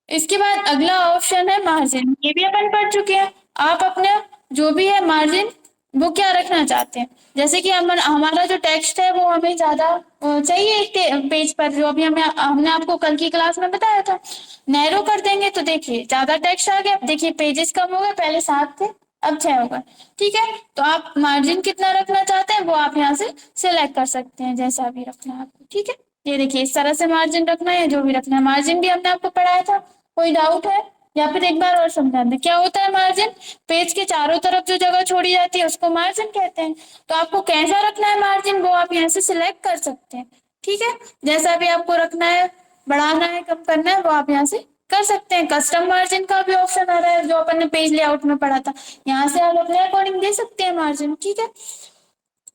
इसके बाद अगला ऑप्शन है मार्जिन, ये भी अपन पढ़ चुके हैं। आप अपने जो भी है मार्जिन वो क्या रखना चाहते हैं। जैसे कि हमारा जो टेक्स्ट है वो हमें ज्यादा चाहिए एक पेज पर, जो अभी हमें हमने आपको कल की क्लास में बताया था। नैरो कर देंगे तो देखिए ज्यादा टेक्स्ट आ गया, अब देखिए पेजेस कम हो गए, पहले 7 थे अब 6 हो गए। ठीक है, तो आप मार्जिन कितना रखना चाहते हैं वो आप यहाँ से सिलेक्ट कर सकते हैं, जैसा भी रखना है आपको। ठीक है, ये देखिए इस तरह से मार्जिन रखना है, जो भी रखना है। मार्जिन भी हमने आपको पढ़ाया था, कोई डाउट है या फिर एक बार और समझा दें क्या होता है मार्जिन। पेज के चारों तरफ जो जगह छोड़ी जाती है उसको मार्जिन कहते हैं। तो आपको कैसा रखना है मार्जिन वो आप यहाँ से सिलेक्ट कर सकते हैं। ठीक है, जैसा भी आपको रखना है, बढ़ाना है कम करना है वो आप यहाँ से कर सकते हैं। कस्टम मार्जिन का भी ऑप्शन आ रहा है, जो अपन ने पेज लेआउट में पढ़ा था। यहाँ से आप अपने अकॉर्डिंग दे सकते हैं मार्जिन। ठीक है,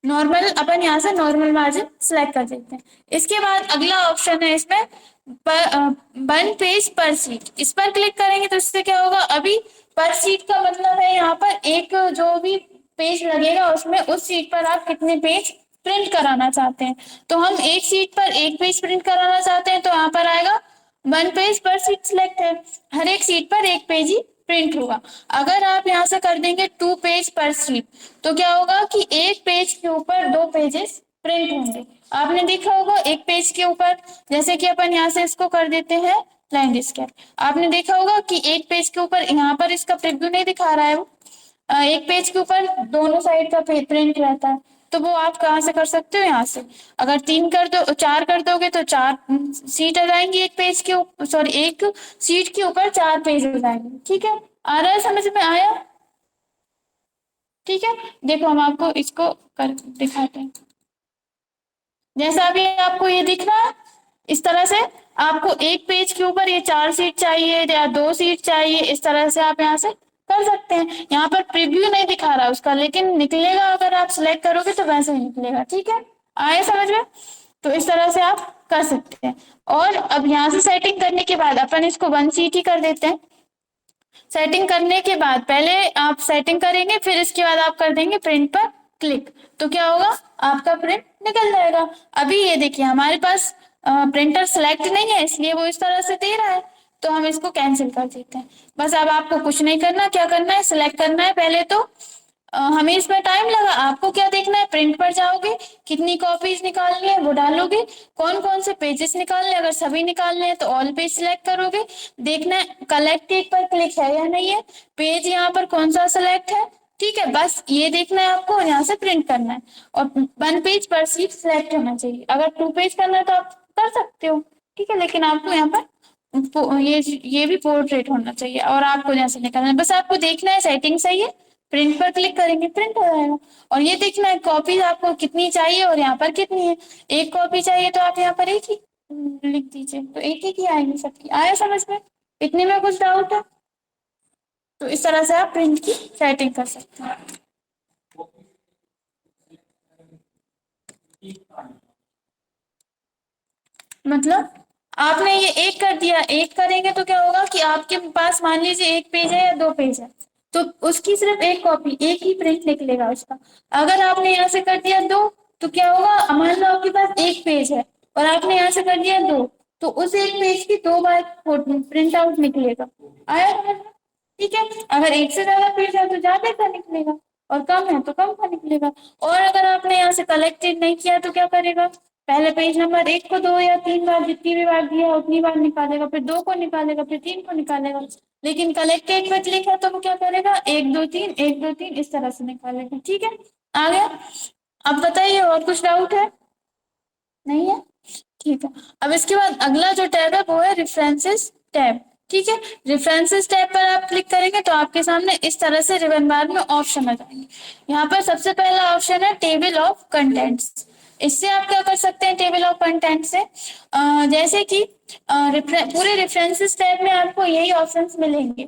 नॉर्मल अपन यहाँ से नॉर्मल मार्जिन सिलेक्ट कर देते हैं। इसके बाद अगला ऑप्शन है इसमें वन पेज पर सीट, इस पर क्लिक करेंगे तो इससे क्या होगा, अभी पर सीट का मतलब है यहाँ पर एक जो भी पेज लगेगा उसमें उस सीट पर आप कितने पेज प्रिंट कराना चाहते हैं। तो हम एक सीट पर एक पेज प्रिंट कराना चाहते हैं तो यहाँ पर आएगा वन पेज पर सीट सिलेक्ट है, हर एक सीट पर एक पेज ही प्रिंट होगा। अगर आप यहाँ से कर देंगे टू पेज पर सीट तो क्या होगा कि एक पेज के ऊपर दो पेजेस प्रिंट होंगे। आपने देखा होगा एक पेज के ऊपर, जैसे कि अपन यहाँ से इसको कर देते हैं लैंडस्केप। आपने देखा होगा कि एक पेज के ऊपर यहाँ पर इसका प्रिव्यू नहीं दिखा रहा है वो, एक पेज के ऊपर दोनों साइड का प्रिंट रहता है। तो वो आप कहाँ से कर सकते हो, यहाँ से। अगर तीन कर दो, चार कर दोगे तो चार सीट आ जाएंगी एक पेज के ऊपर, सॉरी एक सीट के ऊपर चार पेज हो जाएंगे। ठीक है, आ रहा है समझ में आया। ठीक है, देखो हम आपको इसको कर दिखाते हैं। जैसा अभी आपको ये दिख रहा है इस तरह से, आपको एक पेज के ऊपर ये चार सीट चाहिए या दो सीट चाहिए, इस तरह से आप यहाँ से कर सकते हैं। यहाँ पर प्रीव्यू नहीं दिखा रहा उसका, लेकिन निकलेगा अगर आप सिलेक्ट करोगे तो वैसे ही निकलेगा। ठीक है, आए समझ में। तो इस तरह से आप कर सकते हैं। और अब यहाँ से सेटिंग करने के बाद अपन इसको वन सीट ही कर देते हैं। सेटिंग करने के बाद पहले आप सेटिंग करेंगे, फिर इसके बाद आप कर देंगे प्रिंट पर क्लिक, तो क्या होगा आपका प्रिंट निकल जाएगा। अभी ये देखिए हमारे पास प्रिंटर सिलेक्ट नहीं है, इसलिए वो इस तरह से दे रहा है, तो हम इसको कैंसिल कर देते हैं। बस अब आपको कुछ नहीं करना, क्या करना है सिलेक्ट करना है पहले तो। हमें इसमें टाइम लगा, आपको क्या देखना है, प्रिंट पर जाओगे, कितनी कॉपीज निकालनी है वो डालोगे, कौन कौन से पेजेस निकालने, अगर सभी निकालने हैं तो ऑल पेज सिलेक्ट करोगे। देखना है कलेक्टेड पर क्लिक है या नहीं है, पेज यहाँ पर कौन सा सिलेक्ट है। ठीक है, बस ये देखना है आपको, यहाँ से प्रिंट करना है। और वन पेज पर सीट सिलेक्ट होना चाहिए, अगर टू पेज करना है तो आप कर सकते हो। ठीक है, लेकिन आपको यहाँ पर ये भी पोर्ट्रेट होना चाहिए और आपको यहाँ से निकालना है। बस आपको देखना है सेटिंग सही है, प्रिंट पर क्लिक करेंगे प्रिंट हो जाएगा। और ये देखना है कॉपी आपको कितनी चाहिए और यहाँ पर कितनी है। एक कॉपी चाहिए तो आप यहाँ पर एक ही लिख दीजिए, तो एक ही की आएगी सबकी। आया समझ में, इतने में कुछ डाउट है तो इस तरह से आप प्रिंट की सेटिंग कर सकते हैं। मतलब आपने ये एक कर दिया, एक करेंगे तो क्या होगा कि आपके पास मान लीजिए एक पेज है या दो पेज है, तो उसकी सिर्फ एक कॉपी, एक ही प्रिंट निकलेगा उसका। अगर आपने यहाँ से कर दिया दो तो क्या होगा, मान लो आपके पास एक पेज है और आपने यहाँ से कर दिया दो, तो उस एक पेज की दो बार प्रिंट आउट निकलेगा। आया समझ में? ठीक है, अगर एक से ज्यादा पेज है तो ज्यादा का निकलेगा, और कम है तो कम का निकलेगा। और अगर आपने यहाँ से कलेक्टेड नहीं किया तो क्या करेगा, पहले पेज नंबर एक को दो या तीन बार, जितनी भी बार दिया उतनी बार निकालेगा, फिर दो को निकालेगा, फिर तीन को निकालेगा। लेकिन कलेक्टेड में क्लिक है तो वो क्या करेगा, एक दो तीन एक दो तीन इस तरह से निकालेगा। ठीक है, आ गया। अब बताइए और कुछ डाउट है, नहीं है। ठीक है, अब इसके बाद अगला जो टैब है वो है रेफरेंसेस टैब। ठीक है, रेफरेंसेस टैब पर आप क्लिक करेंगे तो आपके सामने इस तरह से रिबन बार में ऑप्शन आ जाएंगे। यहाँ पर सबसे पहला ऑप्शन है टेबल ऑफ कंटेंट्स। इससे आप क्या कर सकते हैं, टेबल ऑफ कंटेंट से जैसे कि पूरे रेफरेंसेस टैब में आपको यही ऑप्शंस मिलेंगे।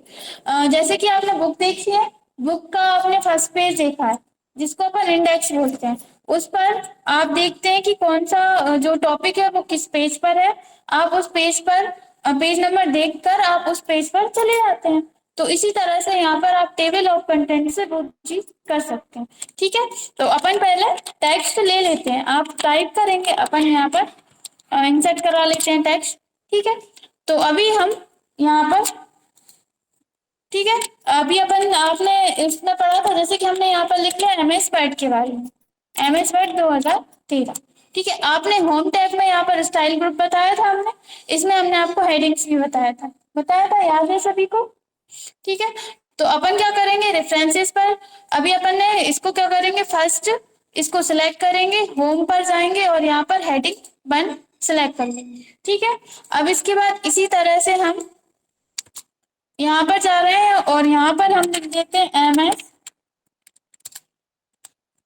जैसे कि आपने बुक देखी है, बुक का आपने फर्स्ट पेज देखा है जिसको अपन इंडेक्स बोलते हैं, उस पर आप देखते हैं कि कौन सा जो टॉपिक है वो किस पेज पर है। आप उस पेज पर पेज नंबर देखकर आप उस पेज पर चले जाते हैं। तो इसी तरह से यहाँ पर आप टेबल ऑफ कंटेंट से वो चीज कर सकते हैं। ठीक है, तो अपन पहले टेक्स्ट ले लेते हैं, आप टाइप करेंगे, अपन यहाँ पर इंसर्ट करा लेते हैं टेक्स्ट। ठीक है, तो अभी हम यहाँ पर, ठीक है। अभी अपन आपने इसमें पढ़ा था, जैसे कि हमने यहाँ पर लिख लिया एमएस पैड के बारे में, एमएस पैड 2013, ठीक है। आपने होम टैब में यहाँ पर स्टाइल ग्रुप बताया था हमने, इसमें हमने आपको हेडिंग्स भी बताया था, याद है सभी को, ठीक है। तो अपन क्या करेंगे, रेफरेंसेस पर अभी अपन ने इसको क्या करेंगे, फर्स्ट इसको सिलेक्ट करेंगे, होम पर जाएंगे और यहाँ पर हेडिंग 1 सिलेक्ट कर लेंगे, ठीक है। अब इसके बाद इसी तरह से हम यहाँ पर जा रहे हैं और यहाँ पर हम लिख देते हैं MS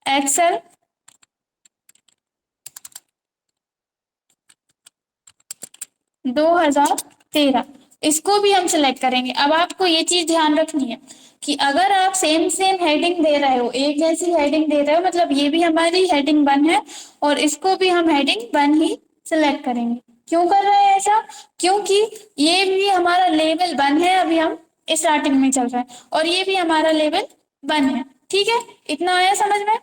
एक्सेल 2013, इसको भी हम सिलेक्ट करेंगे। अब आपको ये चीज ध्यान रखनी है कि अगर आप सेम सेम हेडिंग दे रहे हो, एक जैसी हेडिंग दे रहे हो, मतलब ये भी हमारी हेडिंग 1 है और इसको भी हम हेडिंग 1 ही सिलेक्ट करेंगे। क्यों कर रहे हैं ऐसा, क्योंकि ये भी हमारा लेवल 1 है, अभी हम स्टार्टिंग में चल रहा है, और ये भी हमारा लेवल 1 है, ठीक है। इतना आया समझ में,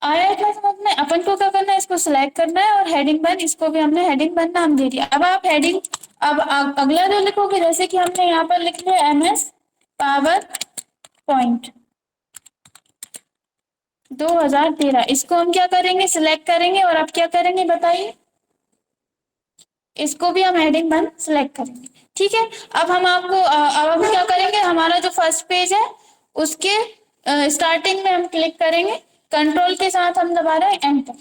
आया इतना समझ में। अपन को क्या करना है, इसको सिलेक्ट करना है और हेडिंग 1, इसको भी हमने हेडिंग 1 नाम दे दिया। अब आप हेडिंग, अब अगला जो लिखोगे, जैसे कि हमने यहाँ पर लिख लिया MS पावर पॉइंट 2013, इसको हम क्या करेंगे, सिलेक्ट करेंगे और अब क्या करेंगे बताइए, इसको भी हम हेडिंग 1 सिलेक्ट करेंगे, ठीक है। अब हम आपको अब हम क्या करेंगे, हमारा जो फर्स्ट पेज है उसके स्टार्टिंग में हम क्लिक करेंगे, कंट्रोल के साथ हम दबा रहे हैं एंटर,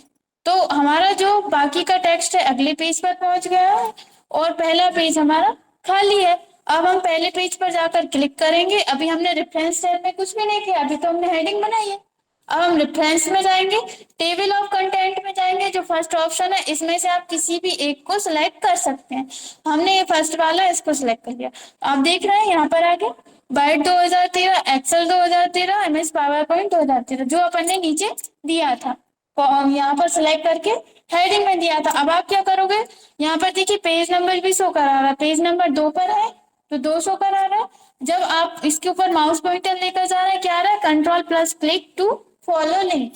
तो हमारा जो बाकी का टेक्स्ट है अगले पेज पर पहुंच गया है और पहला पेज हमारा खाली है। अब हम पहले पेज पर जाकर क्लिक करेंगे, अभी हमने रेफरेंस टैब में कुछ भी नहीं किया, अभी तो हमने हेडिंग बनाई है। अब हम रेफरेंस में जाएंगे, टेबल ऑफ कंटेंट में जाएंगे, जो फर्स्ट ऑप्शन है इसमें से आप किसी भी एक को सिलेक्ट कर सकते हैं। हमने ये फर्स्ट वाला इसको सिलेक्ट कर लिया, आप देख रहे हैं यहाँ पर आगे बाइट 2013, एक्सेल 2013, MS पावर पॉइंट 2013, जो अपन ने नीचे दिया था यहाँ पर सिलेक्ट करके हेडिंग में दिया था। अब आप क्या करोगे, यहाँ पर देखिए पेज नंबर भी शो करा रहा है, पेज नंबर 2 पर है तो 2 शो करा रहा है। जब आप इसके ऊपर माउस पॉइंटर लेकर जा रहे हैं, क्या आ रहा है, control plus click to follow link,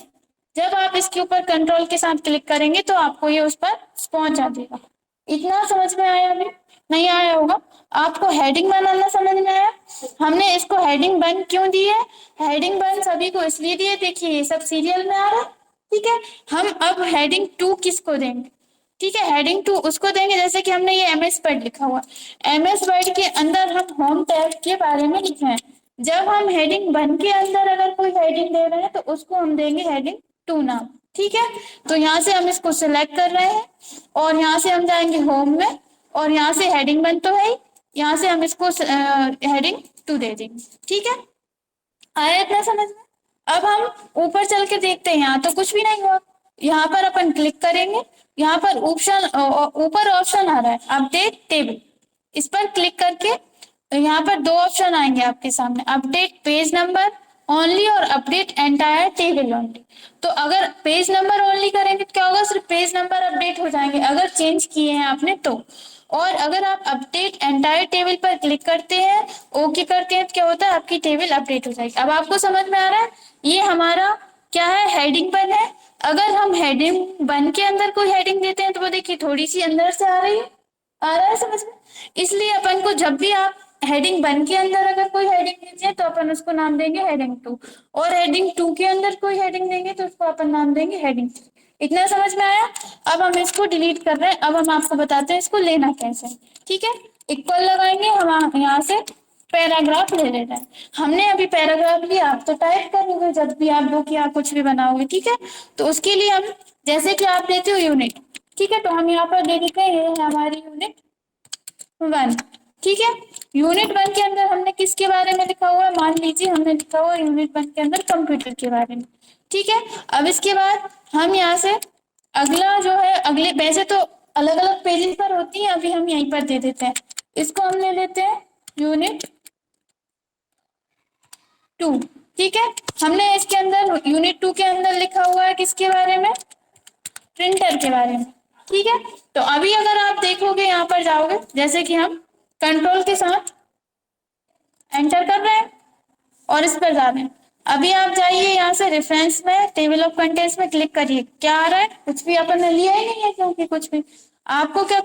जब आप इसके ऊपर कंट्रोल के साथ क्लिक करेंगे तो आपको ये उस पर पहुंचा देगा। इतना समझ में आया अभी, नहीं आया होगा। आपको हेडिंग बनाना समझ में आया, हमने इसको हेडिंग 1 क्यों दी है, हेडिंग 1 सभी को इसलिए दिए, देखिए ये सब सीरियल में आ रहा है, ठीक है। हम अब हेडिंग 2 किसको देंगे, ठीक है, हेडिंग 2 उसको देंगे, जैसे कि हमने ये MS वर्ड लिखा हुआ, MS वर्ड के अंदर हम होम टैब के बारे में लिखे हैं। जब हम हेडिंग 1 के अंदर अगर कोई हेडिंग दे रहे हैं तो उसको हम देंगे हेडिंग 2 नाम, ठीक है। तो यहाँ से हम इसको सिलेक्ट कर रहे हैं और यहाँ से हम जाएंगे होम में और यहाँ से हेडिंग 1 तो है ही, यहाँ से हम इसको हेडिंग 2 दे देंगे, ठीक है। आया इतना समझ में। अब हम ऊपर चल के देखते हैं, यहाँ तो कुछ भी नहीं हुआ, यहाँ पर अपन क्लिक करेंगे, यहाँ पर ऑप्शन ऊपर ऑप्शन आ रहा है अपडेट टेबल, इस पर क्लिक करके यहाँ पर 2 ऑप्शन आएंगे आपके सामने, अपडेट पेज नंबर ओनली और अपडेट एंटायर टेबल ओनली। तो अगर पेज नंबर ओनली करेंगे तो क्या होगा, सिर्फ पेज नंबर अपडेट हो जाएंगे अगर चेंज किए हैं आपने तो, और अगर आप अपडेट एंटायर टेबल पर क्लिक करते हैं, ओके करते हैं, तो क्या होता है, आपकी टेबल अपडेट हो जाएगी। अब आपको समझ में आ रहा है, ये हमारा क्या है, हेडिंग 1 है। अगर हम हेडिंग 1 के अंदर कोई हेडिंग देते हैं तो वो देखिए थोड़ी सी अंदर से आ रहा है समझ में। इसलिए अपन को जब भी आप हेडिंग 1 के अंदर अगर कोई हेडिंग दीजिए तो अपन उसको नाम देंगे हेडिंग 2, और हेडिंग 2 के अंदर कोई हेडिंग देंगे तो उसको अपन नाम देंगे हेडिंग 3। इतना समझ में आया। अब हम इसको डिलीट कर रहे हैं, अब हम आपको बताते हैं इसको लेना कैसे है, ठीक है। इक्वल लगाएंगे, हम यहाँ से पैराग्राफ ले रहे हैं, हमने अभी पैराग्राफ लिया, आप तो टाइप करोगे जब भी आप बुक या कुछ भी बनाओगे, ठीक है। तो उसके लिए हम, जैसे कि आप देते हो यूनिट, ठीक है, तो हम यहाँ पर दे देते हैं ये है हमारी यूनिट 1, ठीक है। यूनिट 1 के अंदर हमने किसके बारे में लिखा हुआ है, मान लीजिए हमने लिखा हुआ है यूनिट 1 के अंदर कंप्यूटर के बारे में, ठीक है। अब इसके बाद हम यहाँ से अगला जो है, अगले वैसे तो अलग अलग पेजेस पर होती है, अभी हम यहीं पर दे देते हैं, इसको हम ले लेते हैं यूनिट 2, ठीक है। हमने इसके अंदर यूनिट 2 के अंदर लिखा हुआ है किसके बारे में, प्रिंटर के बारे में, ठीक है। तो अभी अगर आप देखोगे यहाँ पर जाओगे, जैसे कि हम कंट्रोल के साथ एंटर कर रहे हैं और इस पर जा रहे हैं, अभी आप जाइए यहाँ से रेफरेंस में, टेबल ऑफ कंटेंट्स में क्लिक करिए, क्या आ रहा है, कुछ भी अपन ने लिया ही नहीं है, क्योंकि कुछ भी आपको क्या